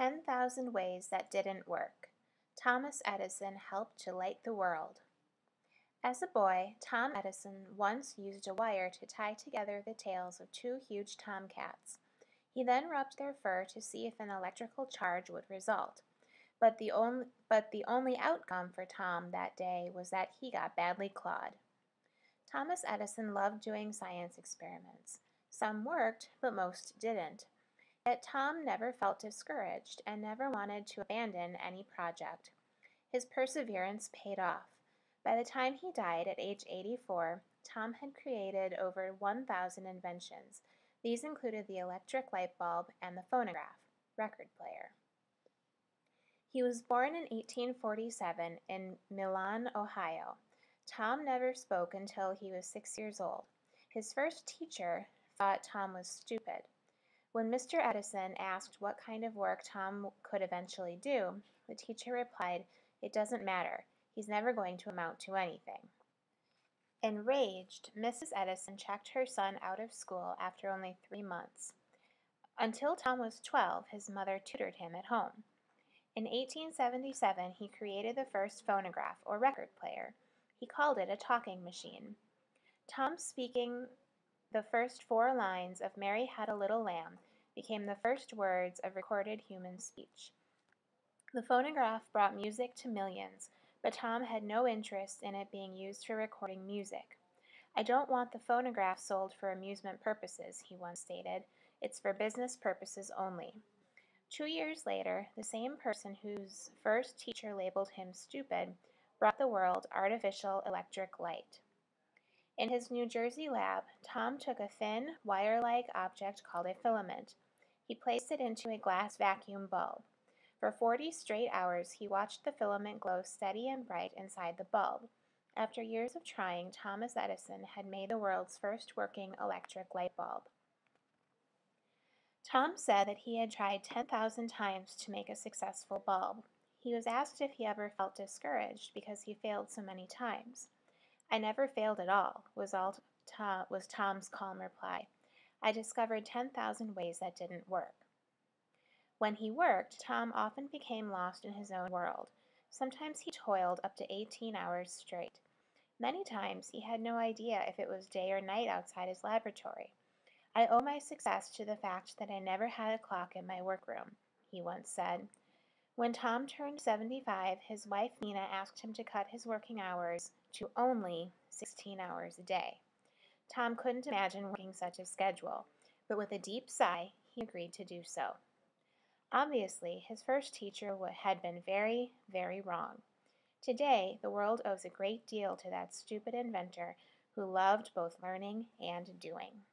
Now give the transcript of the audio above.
10,000 Ways That Didn't Work. Thomas Edison helped to light the world. As a boy, Tom Edison once used a wire to tie together the tails of two huge tomcats. He then rubbed their fur to see if an electrical charge would result. But the only outcome for Tom that day was that he got badly clawed. Thomas Edison loved doing science experiments. Some worked, but most didn't. Yet Tom never felt discouraged and never wanted to abandon any project. His perseverance paid off. By the time he died at age 84, Tom had created over 1,000 inventions. These included the electric light bulb and the phonograph, record player. He was born in 1847 in Milan, Ohio. Tom never spoke until he was 6 years old. His first teacher thought Tom was stupid. When Mr. Edison asked what kind of work Tom could eventually do, the teacher replied, "It doesn't matter. He's never going to amount to anything." Enraged, Mrs. Edison checked her son out of school after only 3 months. Until Tom was 12, his mother tutored him at home. In 1877, he created the first phonograph, or record player. He called it a talking machine. Tom speaking the first 4 lines of "Mary Had a Little Lamb" became the first words of recorded human speech. The phonograph brought music to millions, but Tom had no interest in it being used for recording music. "I don't want the phonograph sold for amusement purposes," he once stated. "It's for business purposes only." 2 years later, the same person whose first teacher labeled him stupid brought the world artificial electric light. In his New Jersey lab, Tom took a thin, wire-like object called a filament. He placed it into a glass vacuum bulb. For 40 straight hours, he watched the filament glow steady and bright inside the bulb. After years of trying, Thomas Edison had made the world's first working electric light bulb. Tom said that he had tried 10,000 times to make a successful bulb. He was asked if he ever felt discouraged because he failed so many times. "I never failed at all," was Tom's calm reply. "I discovered 10,000 ways that didn't work." When he worked, Tom often became lost in his own world. Sometimes he toiled up to 18 hours straight. Many times he had no idea if it was day or night outside his laboratory. "I owe my success to the fact that I never had a clock in my workroom," he once said. When Tom turned 75, his wife Nina asked him to cut his working hours to only 16 hours a day. Tom couldn't imagine working such a schedule, but with a deep sigh, he agreed to do so. Obviously, his first teacher had been very, very wrong. Today, the world owes a great deal to that stupid inventor who loved both learning and doing.